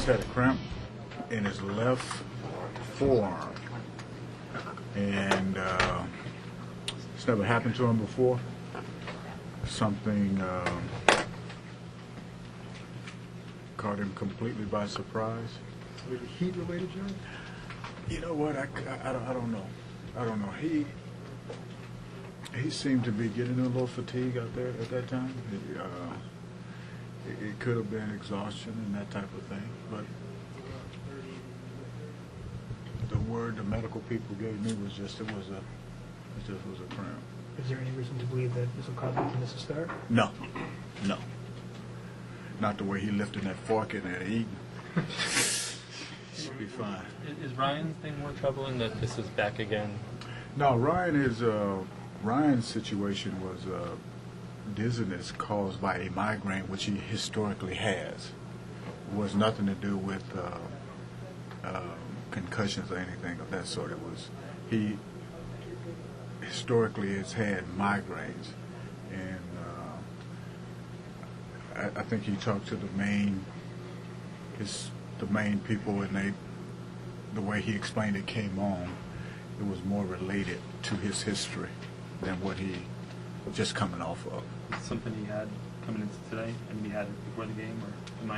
just had a cramp in his left forearm, and it's never happened to him before. Something caught him completely by surprise. Was it heat related, John? You know what? I don't know. I don't know. He seemed to be getting a little fatigue out there at that time. It could have been exhaustion and that type of thing, but the word the medical people gave me was just it was a cramp. Is there any reason to believe that this will cause him to miss a start? No. Not the way he lifted that fork in there and eating. He'll be fine. Is Ryan's thing more troubling that this is back again? No, Ryan's situation was dizziness caused by a migraine, which he historically has. It was nothing to do with concussions or anything of that sort. It was he historically has had migraines, and I think he talked to the main people, and the way he explained it came on. It was more related to his history than what he just coming off of. Something he had coming into today, and he had it before the game,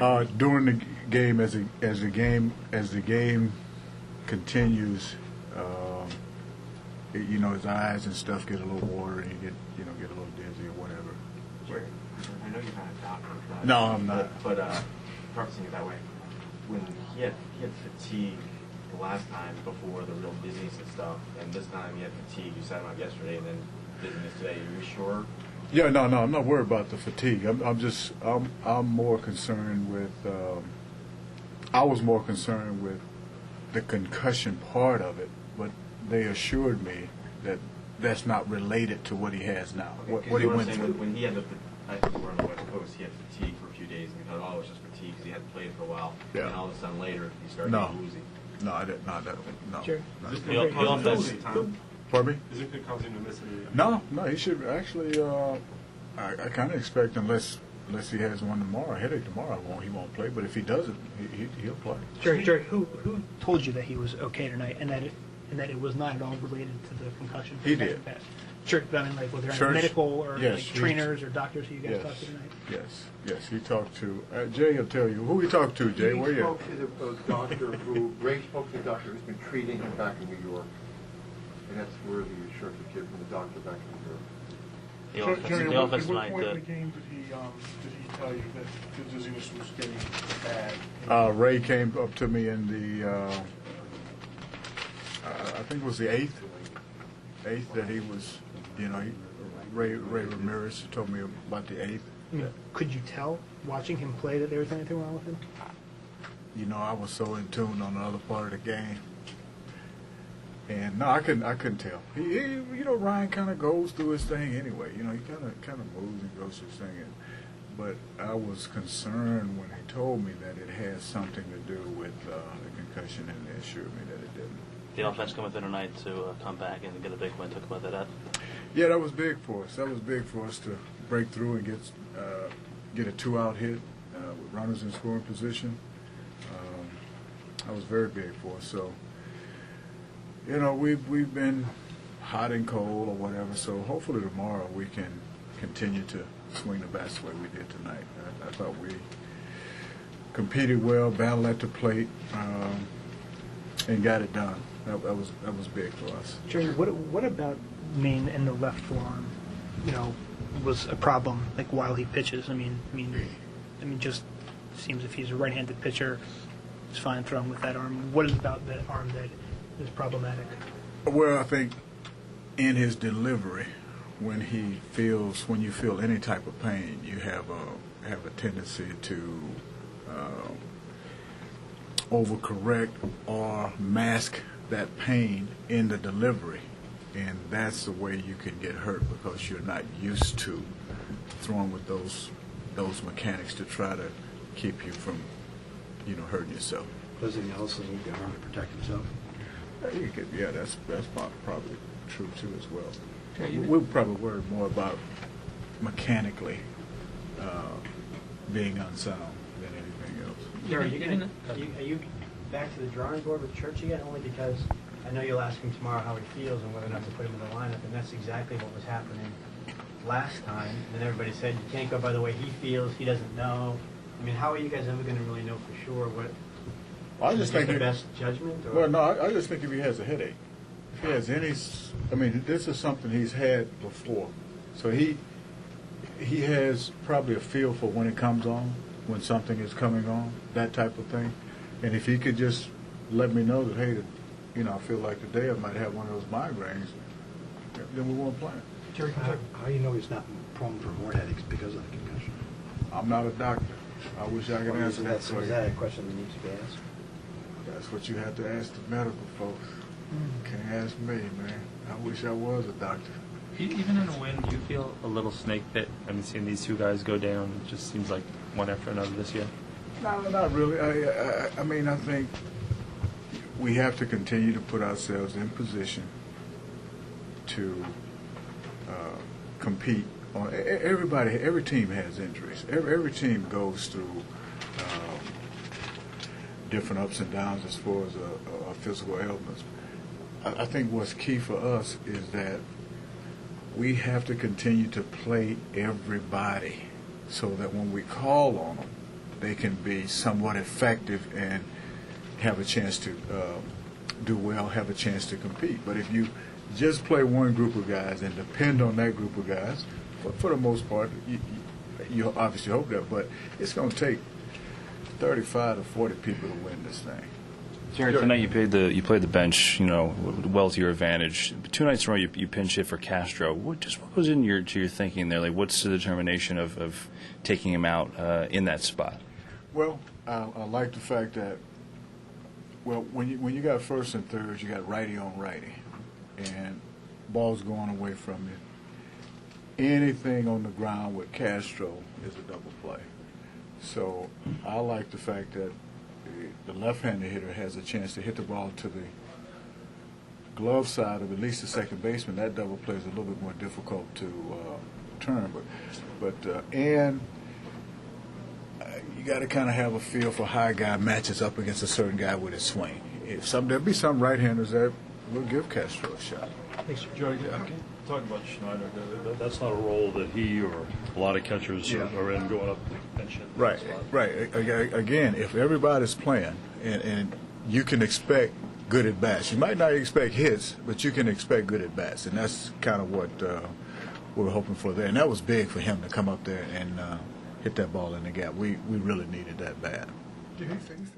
or during the game, as the game continues, his eyes and stuff get a little watery, and he get a little dizzy or whatever. Sure. I know you're not a doctor. No, I'm not. But prefacing it that way, when he had fatigue the last time before the real dizziness and stuff, and this time he had fatigue. You sat him out yesterday, and then dizziness today. Are you sure? Yeah, no, I'm not worried about the fatigue. I'm more concerned with. I was more concerned with the concussion part of it, but they assured me that that's not related to what he has now. Okay, what he went through. When he had I think we're on the West Coast, he had fatigue for a few days, and we thought, oh, it was just fatigue because he hadn't played for a while. Yeah. And all of a sudden later, he started getting woozy. No, I didn't. No. Sure. Pardon me? Is it going to cause him to miss any? No. He should actually. I kind of expect unless he has one tomorrow, a headache tomorrow, he won't play. But if he doesn't, he'll play. Jerry, who told you that he was okay tonight, and that it was not at all related to the concussion? He did. Sure, but I mean, like, were there any medical or trainers or doctors who you guys talked to tonight? Yes. He talked to Jay. Will tell you who he talked to. Jay, where you? He spoke to the doctor Ray spoke to the doctor who's been treating him back in New York, and that's where the insurance came from, the doctor back in New York. Jerry, at what point in the game did he tell you that the dizziness was getting bad? Ray came up to me in the, I think it was the eighth that he was, Ray Ramirez told me about the eighth. I mean, could you tell, watching him play, that there was anything wrong with him? I was so in tune on the other part of the game. And no, I couldn't tell. He Ryan kind of goes through his thing anyway. He kind of moves and goes through his thing. But I was concerned when he told me that it had something to do with the concussion, and they assured me that it didn't. The offense coming through tonight to come back and get a big win. Talk about that. Yeah, that was big for us. That was big for us to break through and get a 2-out hit with runners in scoring position. That was very big for us. So. We've been hot and cold or whatever, so hopefully tomorrow we can continue to swing the bats the way we did tonight. I thought we competed well, battled at the plate, and got it done. That was big for us. Jerry, what about Maine and the left forearm, was a problem, like, while he pitches? I mean, just seems if he's a right-handed pitcher, it's fine throwing with that arm. What is about that arm that is problematic? Well, I think in his delivery, when you feel any type of pain, you have a tendency to overcorrect or mask that pain in the delivery, and that's the way you can get hurt because you're not used to throwing with those mechanics to try to keep you from hurting yourself. Doesn't he also need the arm to protect himself? Yeah, that's probably true too as well. We're probably worried more about mechanically being unsound than anything else. Jerry, are you back to the drawing board with Church again? Only because I know you'll ask him tomorrow how he feels and whether or not to put him in the lineup, and that's exactly what was happening last time. And then everybody said you can't go by the way he feels. He doesn't know. I mean, how are you guys ever going to really know for sure what? I just think the best judgment. Or? Well, no, I just think if he has a headache, if he has any, I mean, this is something he's had before, so he has probably a feel for when it comes on, when something is coming on, that type of thing. And if he could just let me know that, hey, I feel like today I might have one of those migraines, then we won't play him. Jerry, how do you know he's not prone for more headaches because of the concussion? I'm not a doctor. I wish I could answer that Is for you. that a question that needs to be asked? That's what you have to ask the medical folks. Can't ask me, man. I wish I was a doctor. Even in a win, do you feel a little snake bit? I mean, seeing these two guys go down, it just seems like one after another this year. No, not really. I mean, I think we have to continue to put ourselves in position to compete. Every team has injuries. Every team goes through different ups and downs as far as physical ailments. I think what's key for us is that we have to continue to play everybody so that when we call on them, they can be somewhat effective and have a chance to do well, have a chance to compete. But if you just play one group of guys and depend on that group of guys, for the most part, you obviously hope that, but it's going to take 35 to 40 people to win this thing. Jerry, tonight you played the bench, well to your advantage. 2 nights in a row you pinch hit for Castro. What goes into your thinking there? Like, what's the determination of taking him out in that spot? Well, I like the fact that, when you got first and thirds, you got righty on righty, and ball's going away from you. Anything on the ground with Castro is a double play. So I like the fact that the left-handed hitter has a chance to hit the ball to the glove side of at least the second baseman. That double play is a little bit more difficult to turn, and you got to kind of have a feel for how a guy matches up against a certain guy with his swing. There'll be some right-handers that will give Castro a shot. Joe, talking about Schneider, that's not a role that he or a lot of catchers are in, going up the bench. Right. Again, if everybody's playing, and you can expect good at bats, you might not expect hits, but you can expect good at bats, and that's kind of what we're hoping for there. And that was big for him to come up there and hit that ball in the gap. We really needed that bad. Do you think so?